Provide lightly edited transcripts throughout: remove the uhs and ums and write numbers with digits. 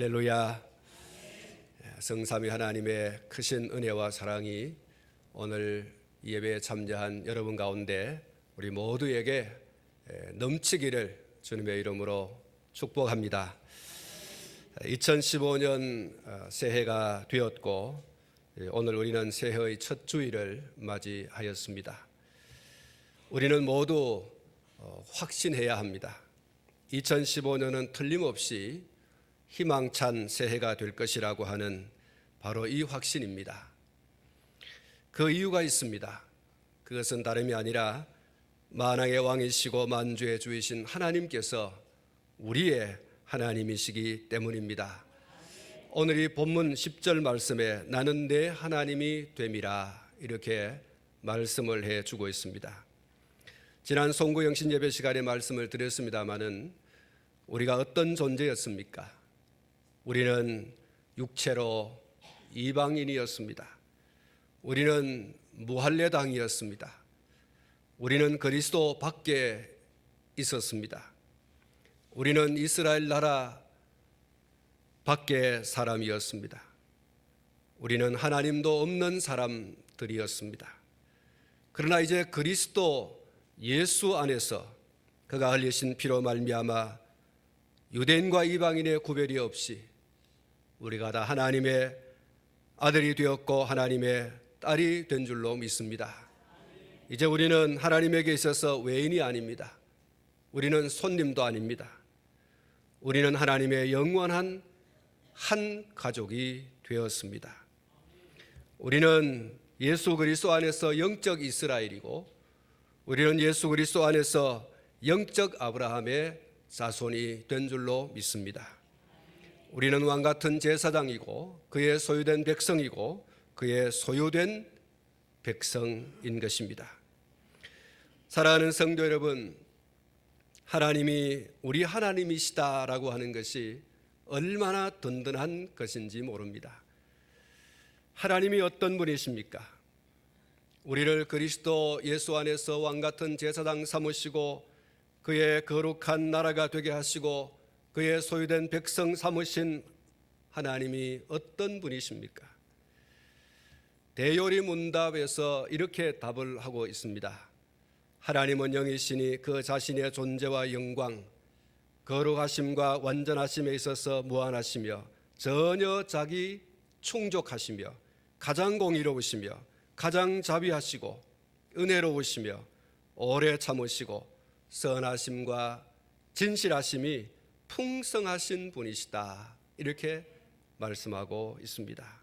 할렐루야. 성삼위 하나님의 크신 은혜와 사랑이 오늘 예배에 참여한 여러분 가운데 우리 모두에게 넘치기를 주님의 이름으로 축복합니다. 2015년 새해가 되었고 오늘 우리는 새해의 첫 주일을 맞이하였습니다. 우리는 모두 확신해야 합니다. 2015년은 틀림없이 희망찬 새해가 될 것이라고 하는 바로 이 확신입니다. 그 이유가 있습니다. 그것은 다름이 아니라 만왕의 왕이시고 만주의 주이신 하나님께서 우리의 하나님이시기 때문입니다. 오늘 이 본문 10절 말씀에 나는 내 하나님이 됨이라 이렇게 말씀을 해주고 있습니다. 지난 송구영신 예배 시간에 말씀을 드렸습니다마는 우리가 어떤 존재였습니까? 우리는 육체로 이방인이었습니다. 우리는 무할례당이었습니다. 우리는 그리스도 밖에 있었습니다. 우리는 이스라엘 나라 밖의 사람이었습니다. 우리는 하나님도 없는 사람들이었습니다. 그러나 이제 그리스도 예수 안에서 그가 흘리신 피로 말미암아 유대인과 이방인의 구별이 없이 우리가 다 하나님의 아들이 되었고 하나님의 딸이 된 줄로 믿습니다. 이제 우리는 하나님에게 있어서 외인이 아닙니다. 우리는 손님도 아닙니다. 우리는 하나님의 영원한 한 가족이 되었습니다. 우리는 예수 그리스도 안에서 영적 이스라엘이고 우리는 예수 그리스도 안에서 영적 아브라함의 자손이 된 줄로 믿습니다. 우리는 왕같은 제사장이고 그의 소유된 백성이고 그의 소유된 백성인 것입니다. 사랑하는 성도 여러분, 하나님이 우리 하나님이시다라고 하는 것이 얼마나 든든한 것인지 모릅니다. 하나님이 어떤 분이십니까? 우리를 그리스도 예수 안에서 왕같은 제사장 삼으시고 그의 거룩한 나라가 되게 하시고 그의 소유된 백성 삼으신 하나님이 어떤 분이십니까? 대요리 문답에서 이렇게 답을 하고 있습니다. 하나님은 영이시니 그 자신의 존재와 영광, 거룩하심과 완전하심에 있어서 무한하시며 전혀 자기 충족하시며 가장 공의로우시며 가장 자비하시고 은혜로우시며 오래 참으시고 선하심과 진실하심이 풍성하신 분이시다 이렇게 말씀하고 있습니다.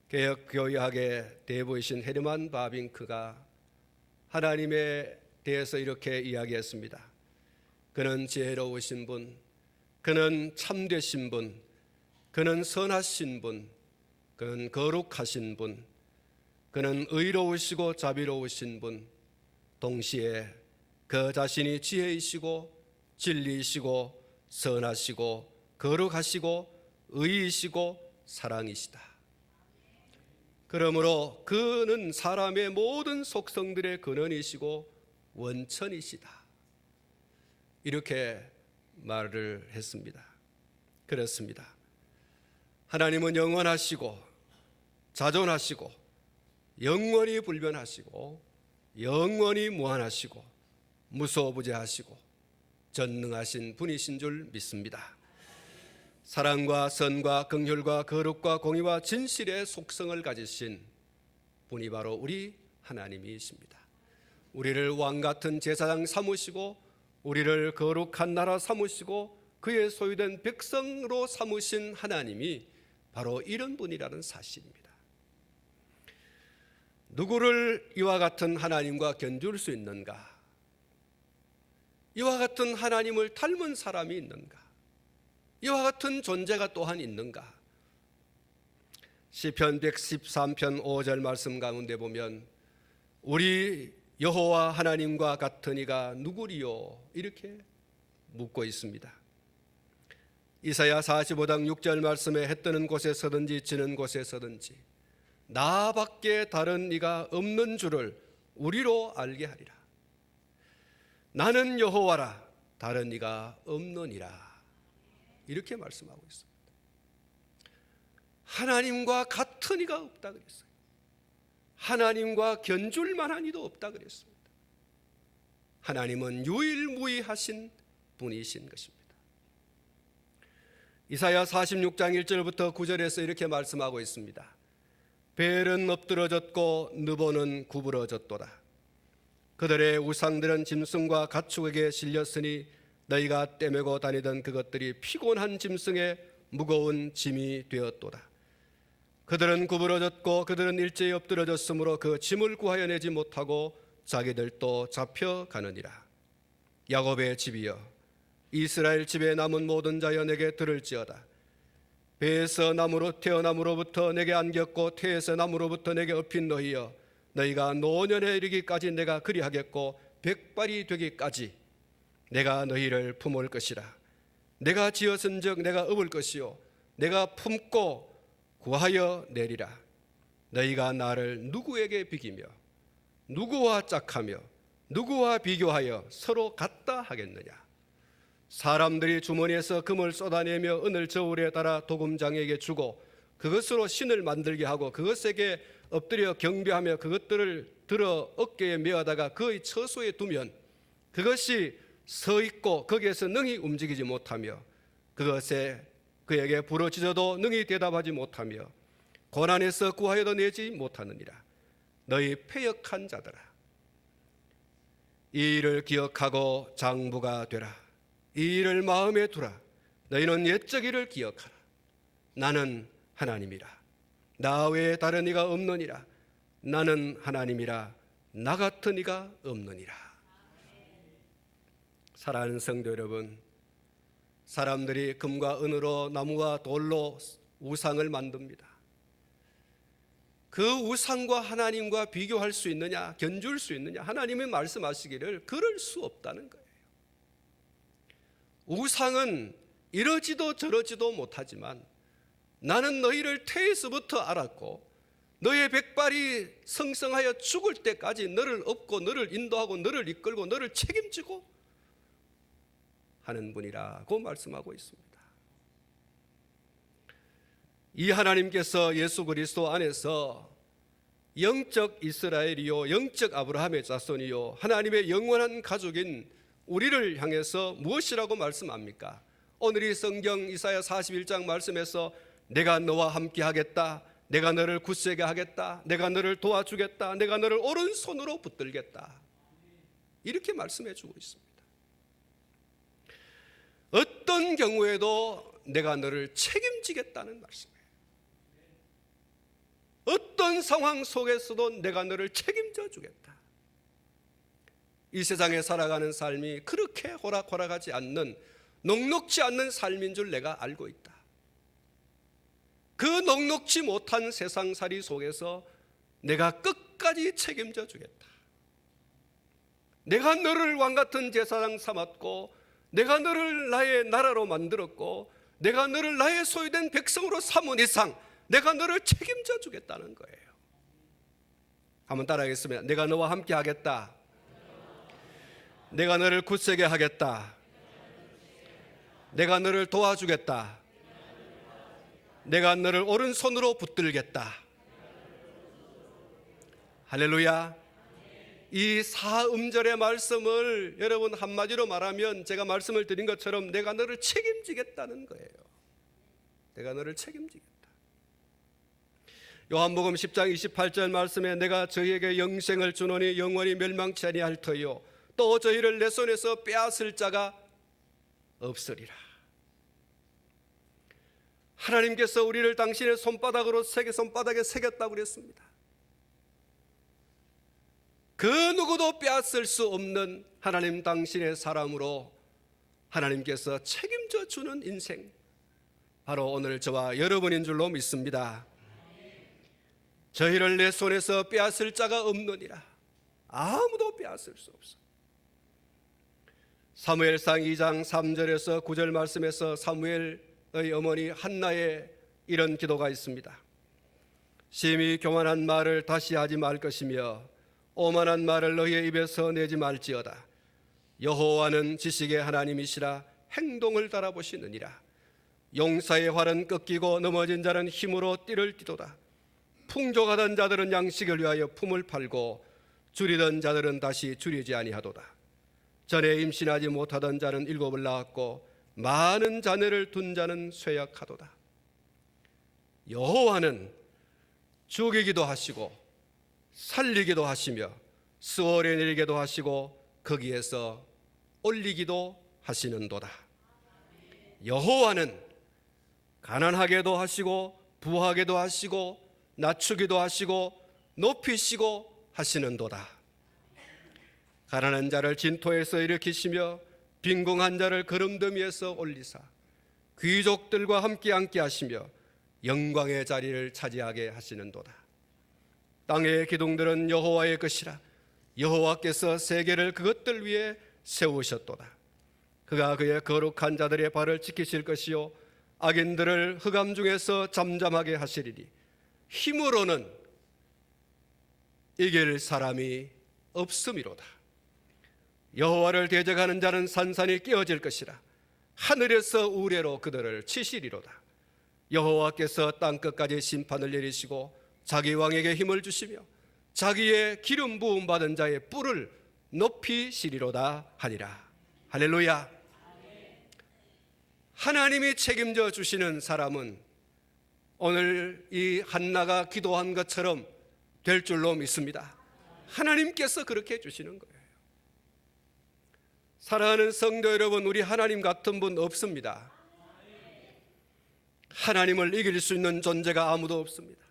개혁교회학의 대부이신 헤르만 바빙크가 하나님에 대해서 이렇게 이야기했습니다. 그는 지혜로우신 분, 그는 참되신 분, 그는 선하신 분, 그는 거룩하신 분, 그는 의로우시고 자비로우신 분, 동시에 그 자신이 지혜이시고 진리이시고 선하시고 거룩하시고 의이시고 사랑이시다. 그러므로 그는 사람의 모든 속성들의 근원이시고 원천이시다. 이렇게 말을 했습니다. 그렇습니다. 하나님은 영원하시고 자존하시고 영원히 불변하시고 영원히 무한하시고 무소부재하시고 전능하신 분이신 줄 믿습니다. 사랑과 선과 긍휼과 거룩과 공의와 진실의 속성을 가지신 분이 바로 우리 하나님이십니다. 우리를 왕같은 제사장 삼으시고 우리를 거룩한 나라 삼으시고 그의 소유된 백성으로 삼으신 하나님이 바로 이런 분이라는 사실입니다. 누구를 이와 같은 하나님과 견줄 수 있는가? 이와 같은 하나님을 닮은 사람이 있는가? 이와 같은 존재가 또한 있는가? 시편 113편 5절 말씀 가운데 보면 우리 여호와 하나님과 같은 이가 누구리요? 이렇게 묻고 있습니다. 이사야 45장 6절 말씀에 해 뜨는 곳에서든지 지는 곳에서든지 나밖에 다른 이가 없는 줄을 우리로 알게 하리라. 나는 여호와라 다른 이가 없느니라 이렇게 말씀하고 있습니다. 하나님과 같은 이가 없다 그랬어요. 하나님과 견줄 만한 이도 없다 그랬습니다. 하나님은 유일무이하신 분이신 것입니다. 이사야 46장 1절부터 9절에서 이렇게 말씀하고 있습니다. 벨은 엎드러졌고 느보는 구부러졌도다. 그들의 우상들은 짐승과 가축에게 실렸으니 너희가 떼매고 다니던 그것들이 피곤한 짐승의 무거운 짐이 되었도다. 그들은 구부러졌고 그들은 일제히 엎드러졌으므로 그 짐을 구하여 내지 못하고 자기들도 잡혀가느니라. 야곱의 집이여, 이스라엘 집에 남은 모든 자여 내게 들을지어다. 배에서 나무로 태어남으로부터 내게 안겼고 태에서 나무로부터 내게 업힌 너희여, 너희가 노년에 이르기까지 내가 그리하겠고 백발이 되기까지 내가 너희를 품을 것이라. 내가 지었은즉 내가 업을 것이요 내가 품고 구하여 내리라. 너희가 나를 누구에게 비기며 누구와 짝하며 누구와 비교하여 서로 같다 하겠느냐. 사람들이 주머니에서 금을 쏟아내며 은을 저울에 달아 도금장에게 주고 그것으로 신을 만들게 하고 그것에게 엎드려 경배하며 그것들을 들어 어깨에 메어다가 그의 처소에 두면 그것이 서 있고 거기에서 능히 움직이지 못하며 그것에 그에게 부러지져도 능히 대답하지 못하며 고난에서 구하여도 내지 못하느니라. 너희 패역한 자들아, 이 일을 기억하고 장부가 되라. 이 일을 마음에 두라. 너희는 옛적 일을 기억하라. 나는 하나님이라. 나 외에 다른 이가 없느니라. 나는 하나님이라. 나 같은 이가 없느니라. 사랑하는 성도 여러분, 사람들이 금과 은으로 나무와 돌로 우상을 만듭니다. 그 우상과 하나님과 비교할 수 있느냐, 견줄 수 있느냐? 하나님이 말씀하시기를 그럴 수 없다는 거예요. 우상은 이러지도 저러지도 못하지만 나는 너희를 태에서부터 알았고 너의 백발이 성성하여 죽을 때까지 너를 업고 너를 인도하고 너를 이끌고 너를 책임지고 하는 분이라고 말씀하고 있습니다. 이 하나님께서 예수 그리스도 안에서 영적 이스라엘이요 영적 아브라함의 자손이요 하나님의 영원한 가족인 우리를 향해서 무엇이라고 말씀합니까? 오늘 이 성경 이사야 41장 말씀에서 내가 너와 함께 하겠다, 내가 너를 굳세게 하겠다, 내가 너를 도와주겠다, 내가 너를 오른손으로 붙들겠다, 이렇게 말씀해 주고 있습니다. 어떤 경우에도 내가 너를 책임지겠다는 말씀이에요. 어떤 상황 속에서도 내가 너를 책임져 주겠다. 이 세상에 살아가는 삶이 그렇게 호락호락하지 않는, 넉넉지 않는 삶인 줄 내가 알고 있다. 그 넉넉지 못한 세상살이 속에서 내가 끝까지 책임져 주겠다. 내가 너를 왕같은 제사장 삼았고 내가 너를 나의 나라로 만들었고 내가 너를 나의 소유된 백성으로 삼은 이상 내가 너를 책임져 주겠다는 거예요. 한번 따라하겠습니다. 내가 너와 함께 하겠다. 내가 너를 굳세게 하겠다. 내가 너를 도와주겠다. 내가 너를 오른손으로 붙들겠다. 할렐루야. 이 사음절의 말씀을 여러분 한마디로 말하면 제가 말씀을 드린 것처럼 내가 너를 책임지겠다는 거예요. 내가 너를 책임지겠다. 요한복음 10장 28절 말씀에 내가 저희에게 영생을 주노니 영원히 멸망치 아니할 터요 또 저희를 내 손에서 빼앗을 자가 없으리라. 하나님께서 우리를 당신의 손바닥으로 손바닥에 새겼다고 그랬습니다. 그 누구도 빼앗을 수 없는 하나님 당신의 사람으로 하나님께서 책임져 주는 인생, 바로 오늘 저와 여러분인 줄로 믿습니다. 저희를 내 손에서 빼앗을 자가 없느니라. 아무도 빼앗을 수 없어. 사무엘상 2장 3절에서 9절 말씀에서 사무엘의 어머니 한나의 이런 기도가 있습니다. 심히 교만한 말을 다시 하지 말 것이며 오만한 말을 너희의 입에서 내지 말지어다. 여호와는 지식의 하나님이시라 행동을 달아보시느니라. 용사의 활은 꺾이고 넘어진 자는 힘으로 띠를 띠도다. 풍족하던 자들은 양식을 위하여 품을 팔고 줄이던 자들은 다시 줄이지 아니하도다. 전에 임신하지 못하던 자는 7을 낳았고 많은 자녀를 둔 자는 쇠약하도다. 여호와는 죽이기도 하시고 살리기도 하시며 수월에 내리기도 하시고 거기에서 올리기도 하시는도다. 여호와는 가난하게도 하시고 부하게도 하시고 낮추기도 하시고 높이시고 하시는도다. 가난한 자를 진토에서 일으키시며 빈궁한 자를 거름더미에서 올리사 귀족들과 함께 앉게 하시며 영광의 자리를 차지하게 하시는도다. 땅의 기둥들은 여호와의 것이라. 여호와께서 세계를 그것들 위에 세우셨도다. 그가 그의 거룩한 자들의 발을 지키실 것이요 악인들을 흑암 중에서 잠잠하게 하시리니 힘으로는 이길 사람이 없음이로다. 여호와를 대적하는 자는 산산이 깨어질 것이라. 하늘에서 우레로 그들을 치시리로다. 여호와께서 땅끝까지 심판을 내리시고 자기 왕에게 힘을 주시며 자기의 기름 부음 받은 자의 뿔을 높이시리로다 하니라. 할렐루야. 하나님이 책임져 주시는 사람은 오늘 이 한나가 기도한 것처럼 될 줄로 믿습니다. 하나님께서 그렇게 해주시는 거예요. 사랑하는 성도 여러분, 우리 하나님 같은 분 없습니다. 하나님을 이길 수 있는 존재가 아무도 없습니다.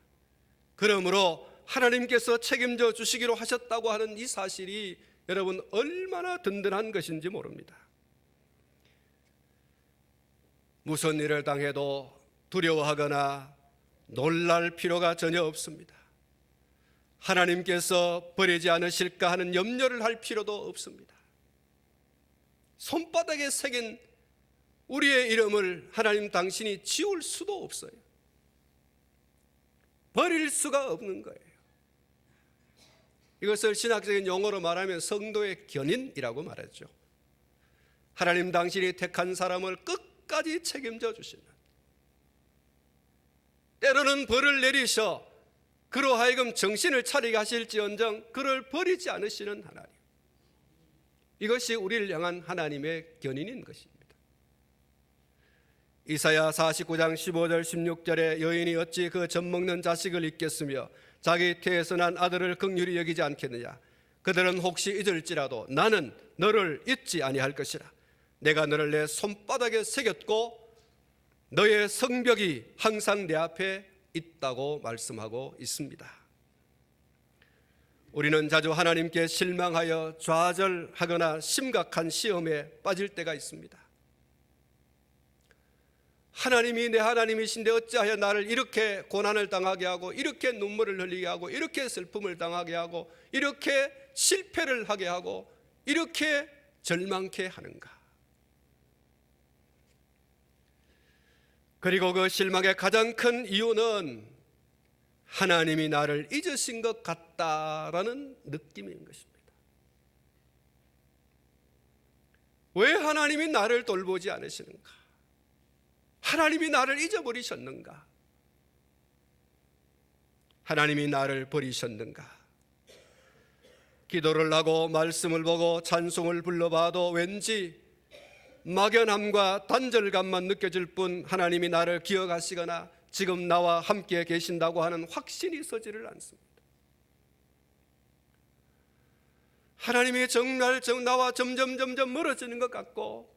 그러므로 하나님께서 책임져 주시기로 하셨다고 하는 이 사실이 여러분 얼마나 든든한 것인지 모릅니다. 무슨 일을 당해도 두려워하거나 놀랄 필요가 전혀 없습니다. 하나님께서 버리지 않으실까 하는 염려를 할 필요도 없습니다. 손바닥에 새긴 우리의 이름을 하나님 당신이 지울 수도 없어요. 버릴 수가 없는 거예요. 이것을 신학적인 용어로 말하면 성도의 견인이라고 말하죠. 하나님 당신이 택한 사람을 끝까지 책임져 주시는, 때로는 벌을 내리셔 그로 하여금 정신을 차리게 하실지언정 그를 버리지 않으시는 하나님, 이것이 우리를 향한 하나님의 견인인 것입니다. 이사야 49장 15절 16절에 여인이 어찌 그 젖먹는 자식을 잊겠으며 자기 태에서 난 아들을 긍휼히 여기지 않겠느냐. 그들은 혹시 잊을지라도 나는 너를 잊지 아니할 것이라. 내가 너를 내 손바닥에 새겼고 너의 성벽이 항상 내 앞에 있다고 말씀하고 있습니다. 우리는 자주 하나님께 실망하여 좌절하거나 심각한 시험에 빠질 때가 있습니다. 하나님이 내 하나님이신데 어찌하여 나를 이렇게 고난을 당하게 하고 이렇게 눈물을 흘리게 하고 이렇게 슬픔을 당하게 하고 이렇게 실패를 하게 하고 이렇게 절망케 하는가. 그리고 그 실망의 가장 큰 이유는 하나님이 나를 잊으신 것 같다라는 느낌인 것입니다. 왜 하나님이 나를 돌보지 않으시는가? 하나님이 나를 잊어버리셨는가? 하나님이 나를 버리셨는가? 기도를 하고 말씀을 보고 찬송을 불러봐도 왠지 막연함과 단절감만 느껴질 뿐 하나님이 나를 기억하시거나 지금 나와 함께 계신다고 하는 확신이 서지를 않습니다. 하나님이 정말 나와 점점 멀어지는 것 같고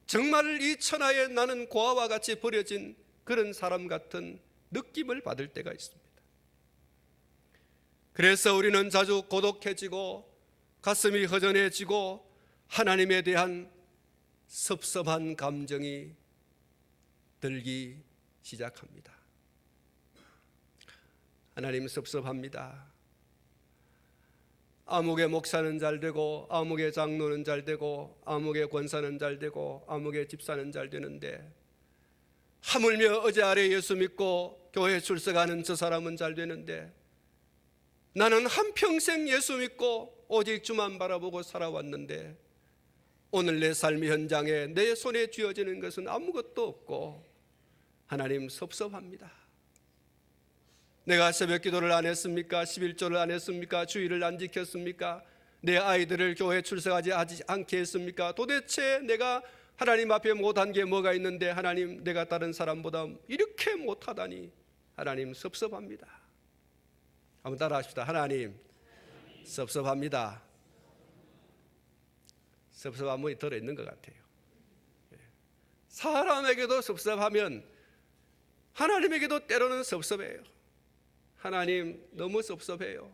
정말 이 천하에 나는 고아와 같이 버려진 그런 사람 같은 느낌을 받을 때가 있습니다. 그래서 우리는 자주 고독해지고 가슴이 허전해지고 하나님에 대한 섭섭한 감정이 들기 시작합니다. 하나님 섭섭합니다. 아무개 목사는 잘 되고 아무개 장로는 잘 되고 아무개 권사는 잘 되고 아무개 집사는 잘 되는데 하물며 어제 아래 예수 믿고 교회 출석하는 저 사람은 잘 되는데 나는 한평생 예수 믿고 오직 주만 바라보고 살아왔는데 오늘 내 삶의 현장에 내 손에 쥐어지는 것은 아무것도 없고 하나님 섭섭합니다. 내가 새벽 기도를 안 했습니까? 11조를 안 했습니까? 주일을 안 지켰습니까? 내 아이들을 교회 출석하지 않게 했습니까? 도대체 내가 하나님 앞에 못한 게 뭐가 있는데 하나님 내가 다른 사람보다 이렇게 못하다니 하나님 섭섭합니다. 한번 따라합시다. 하나님 섭섭합니다. 섭섭함이 들어있는 것 같아요. 사람에게도 섭섭하면 하나님에게도 때로는 섭섭해요. 하나님 너무 섭섭해요.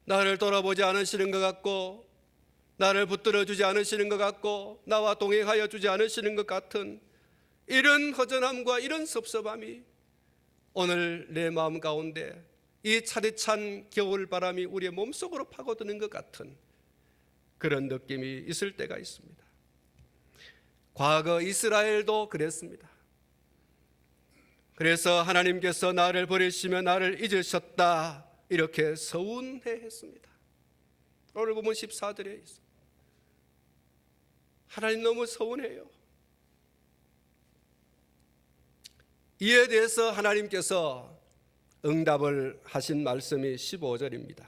나를 돌아보지 않으시는 것 같고 나를 붙들어 주지 않으시는 것 같고 나와 동행하여 주지 않으시는 것 같은 이런 허전함과 이런 섭섭함이 오늘 내 마음 가운데 이 차디찬 겨울바람이 우리의 몸속으로 파고드는 것 같은 그런 느낌이 있을 때가 있습니다. 과거 이스라엘도 그랬습니다. 그래서 하나님께서 나를 버리시며 나를 잊으셨다 이렇게 서운해 했습니다. 오늘 보면 14절에 있습니다. 하나님 너무 서운해요. 이에 대해서 하나님께서 응답을 하신 말씀이 15절입니다.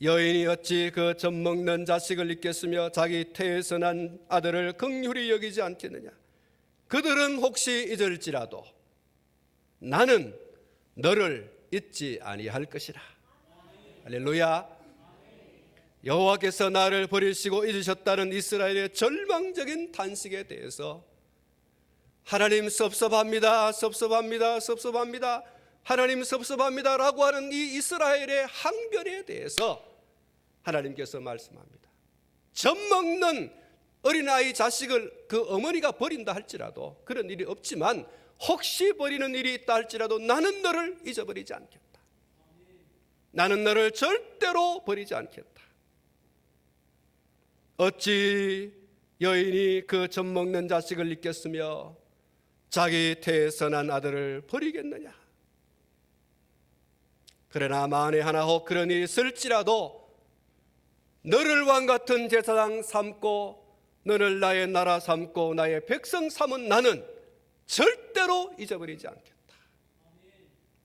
여인이 어찌 그 젖먹는 자식을 잊겠으며 자기 태에서 난 아들을 긍휼히 여기지 않겠느냐. 그들은 혹시 잊을지라도 나는 너를 잊지 아니할 것이라. 할렐루야. 여호와께서 나를 버리시고 잊으셨다는 이스라엘의 절망적인 단식에 대해서 하나님 섭섭합니다, 섭섭합니다, 섭섭합니다, 하나님 섭섭합니다 라고 하는 이 이스라엘의 항변에 대해서 하나님께서 말씀합니다. 젖먹는 어린아이 자식을 그 어머니가 버린다 할지라도 그런 일이 없지만 혹시 버리는 일이 있다 할지라도 나는 너를 잊어버리지 않겠다. 나는 너를 절대로 버리지 않겠다. 어찌 여인이 그 젖먹는 자식을 잊겠으며 자기 태에서 난 아들을 버리겠느냐. 그러나 만에 하나 혹 그런 일이 있을지라도 너를 왕같은 제사장 삼고 너를 나의 나라 삼고 나의 백성 삼은 나는 절대로 잊어버리지 않겠다.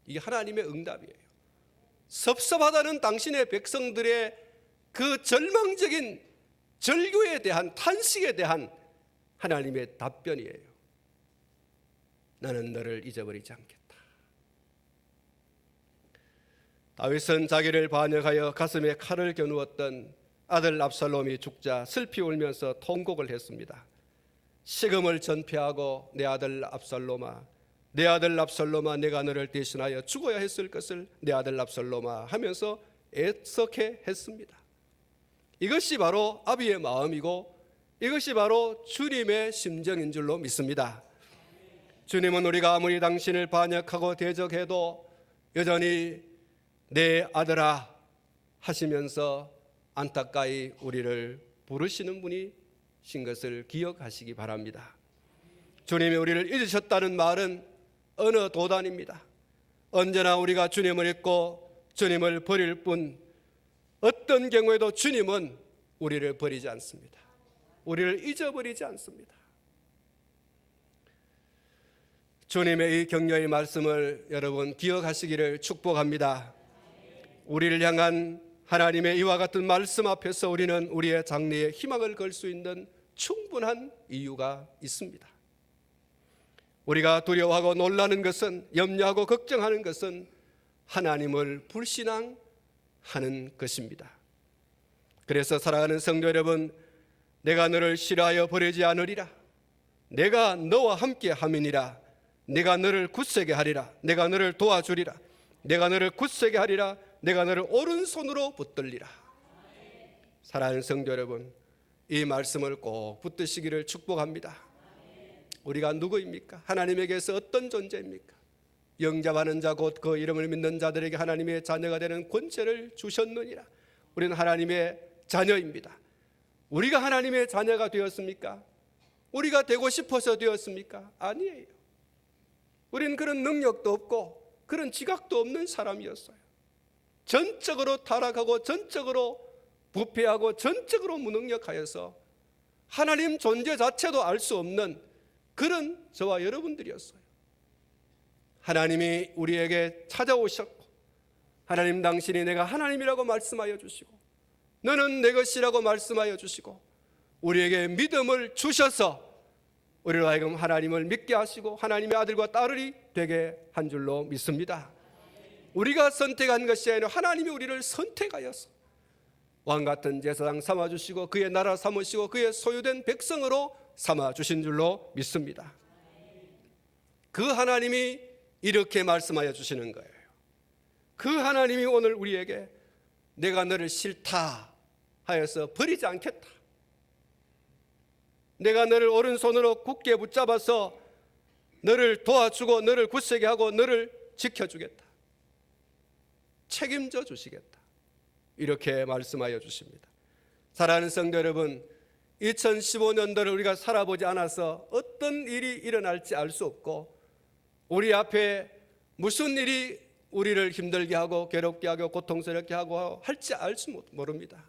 이게 하나님의 응답이에요. 섭섭하다는 당신의 백성들의 그 절망적인 절규에 대한 탄식에 대한 하나님의 답변이에요. 나는 너를 잊어버리지 않겠다. 다윗은 자기를 반역하여 가슴에 칼을 겨누었던 아들 압살롬이 죽자 슬피 울면서 통곡을 했습니다. 식음을 전폐하고 내 아들 압살롬아, 내 아들 압살롬아, 내가 너를 대신하여 죽어야 했을 것을 내 아들 압살롬아 하면서 애석해 했습니다. 이것이 바로 아비의 마음이고 이것이 바로 주님의 심정인 줄로 믿습니다. 주님은 우리가 아무리 당신을 반역하고 대적해도 여전히 내 아들아 하시면서 안타까이 우리를 부르시는 분이신 것을 기억하시기 바랍니다. 주님이 우리를 잊으셨다는 말은 어느 도단입니다. 언제나 우리가 주님을 잊고 주님을 버릴 뿐 어떤 경우에도 주님은 우리를 버리지 않습니다. 우리를 잊어버리지 않습니다. 주님의 이 격려의 말씀을 여러분 기억하시기를 축복합니다. 우리를 향한 하나님의 이와 같은 말씀 앞에서 우리는 우리의 장래에 희망을 걸 수 있는 충분한 이유가 있습니다. 우리가 두려워하고 놀라는 것은, 염려하고 걱정하는 것은 하나님을 불신앙하는 것입니다. 그래서 사랑하는 성도 여러분, 내가 너를 싫어하여 버리지 않으리라. 내가 너와 함께 함이니라. 내가 너를 굳세게 하리라. 내가 너를 도와주리라. 내가 너를 굳세게 하리라. 내가 너를 오른손으로 붙들리라. 사랑하는 성도 여러분, 이 말씀을 꼭 붙드시기를 축복합니다. 우리가 누구입니까? 하나님에게서 어떤 존재입니까? 영접하는 자 곧 그 이름을 믿는 자들에게 하나님의 자녀가 되는 권세를 주셨느니라. 우리는 하나님의 자녀입니다. 우리가 하나님의 자녀가 되었습니까? 우리가 되고 싶어서 되었습니까? 아니에요. 우리는 그런 능력도 없고 그런 지각도 없는 사람이었어요. 전적으로 타락하고 전적으로 부패하고 전적으로 무능력하여서 하나님 존재 자체도 알 수 없는 그런 저와 여러분들이었어요. 하나님이 우리에게 찾아오셨고, 하나님 당신이 내가 하나님이라고 말씀하여 주시고, 너는 내 것이라고 말씀하여 주시고, 우리에게 믿음을 주셔서 우리로 하여금 하나님을 믿게 하시고 하나님의 아들과 딸이 되게 한 줄로 믿습니다. 우리가 선택한 것이 아니라 하나님이 우리를 선택하여서 왕같은 제사장 삼아주시고 그의 나라 삼으시고 그의 소유된 백성으로 삼아주신 줄로 믿습니다. 그 하나님이 이렇게 말씀하여 주시는 거예요. 그 하나님이 오늘 우리에게 내가 너를 싫다 하여서 버리지 않겠다, 내가 너를 오른손으로 굳게 붙잡아서 너를 도와주고 너를 굳세게 하고 너를 지켜주겠다, 책임져 주시겠다, 이렇게 말씀하여 주십니다. 사랑하는 성도 여러분, 2015년도를 우리가 살아보지 않아서 어떤 일이 일어날지 알 수 없고, 우리 앞에 무슨 일이 우리를 힘들게 하고 괴롭게 하고 고통스럽게 하고 할지 알 수 모릅니다.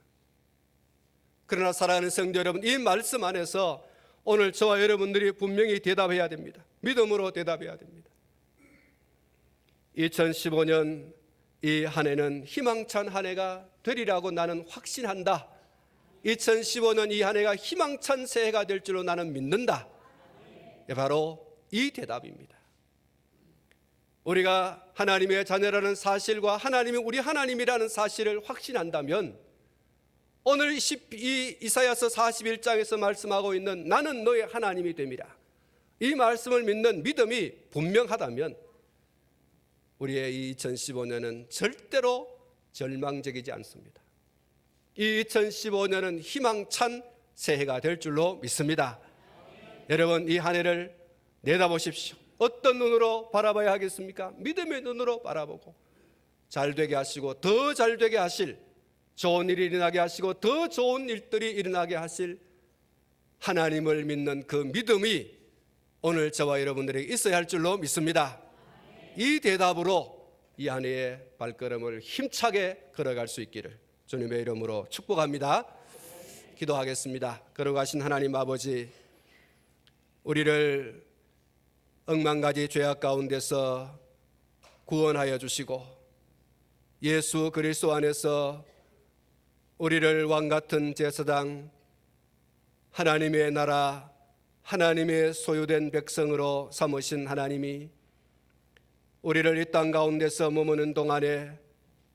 그러나 사랑하는 성도 여러분, 이 말씀 안에서 오늘 저와 여러분들이 분명히 대답해야 됩니다. 믿음으로 대답해야 됩니다. 2015년 이 한 해는 희망찬 한 해가 되리라고 나는 확신한다. 2015년 이 한 해가 희망찬 새해가 될 줄로 나는 믿는다. 바로 이 대답입니다. 우리가 하나님의 자녀라는 사실과 하나님이 우리 하나님이라는 사실을 확신한다면, 오늘 이사야서 41장에서 말씀하고 있는 나는 너의 하나님이 됨이라, 이 말씀을 믿는 믿음이 분명하다면 우리의 이 2015년은 절대로 절망적이지 않습니다. 이 2015년은 희망찬 새해가 될 줄로 믿습니다. 여러분, 이 한 해를 내다보십시오. 어떤 눈으로 바라봐야 하겠습니까? 믿음의 눈으로 바라보고 잘되게 하시고 더 잘되게 하실, 좋은 일이 일어나게 하시고 더 좋은 일들이 일어나게 하실 하나님을 믿는 그 믿음이 오늘 저와 여러분들에게 있어야 할 줄로 믿습니다. 이 대답으로 이 한 해의 발걸음을 힘차게 걸어갈 수 있기를 주님의 이름으로 축복합니다. 기도하겠습니다. 걸어가신 하나님 아버지, 우리를 억만가지 죄악 가운데서 구원하여 주시고 예수 그리스도 안에서 우리를 왕같은 제사장, 하나님의 나라, 하나님의 소유된 백성으로 삼으신 하나님이 우리를 이 땅 가운데서 머무는 동안에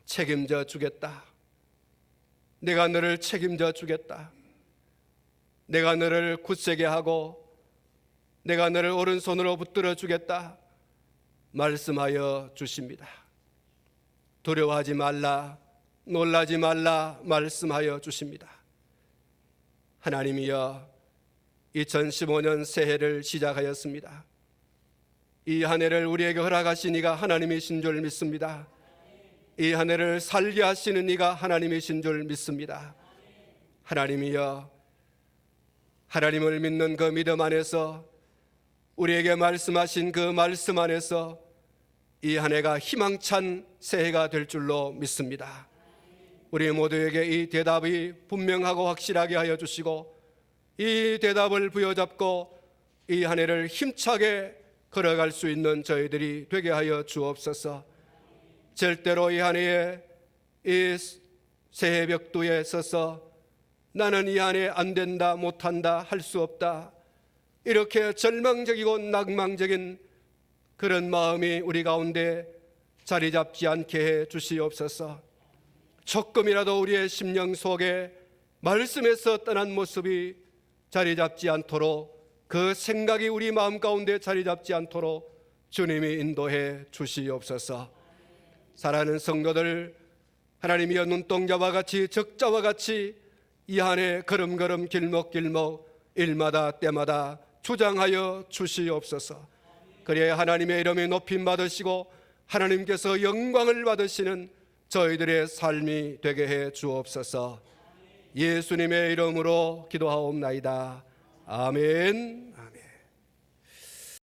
책임져 주겠다, 내가 너를 책임져 주겠다, 내가 너를 굳세게 하고 내가 너를 오른손으로 붙들어 주겠다 말씀하여 주십니다. 두려워하지 말라, 놀라지 말라 말씀하여 주십니다. 하나님이여, 2015년 새해를 시작하였습니다. 이 한 해를 우리에게 허락하신 이가 하나님이신 줄 믿습니다. 이 한 해를 살게 하시는 이가 하나님이신 줄 믿습니다. 하나님이여, 하나님을 믿는 그 믿음 안에서 우리에게 말씀하신 그 말씀 안에서 이 한 해가 희망찬 새해가 될 줄로 믿습니다. 우리 모두에게 이 대답이 분명하고 확실하게 하여 주시고 이 대답을 부여잡고 이 한 해를 힘차게 걸어갈 수 있는 저희들이 되게 하여 주옵소서. 절대로 이 한 해에 이 새해 벽두에 서서 나는 이 한 해 안 된다, 못한다, 할 수 없다, 이렇게 절망적이고 낭망적인 그런 마음이 우리 가운데 자리 잡지 않게 해 주시옵소서. 조금이라도 우리의 심령 속에 말씀에서 떠난 모습이 자리 잡지 않도록, 그 생각이 우리 마음 가운데 자리 잡지 않도록 주님이 인도해 주시옵소서. 사랑하는 성도들, 하나님이여, 눈동자와 같이 적자와 같이 이 한 해 걸음걸음 길목길목 일마다 때마다 주장하여 주시옵소서. 그래야 하나님의 이름이 높임 받으시고 하나님께서 영광을 받으시는 저희들의 삶이 되게 해 주옵소서. 예수님의 이름으로 기도하옵나이다. 아멘.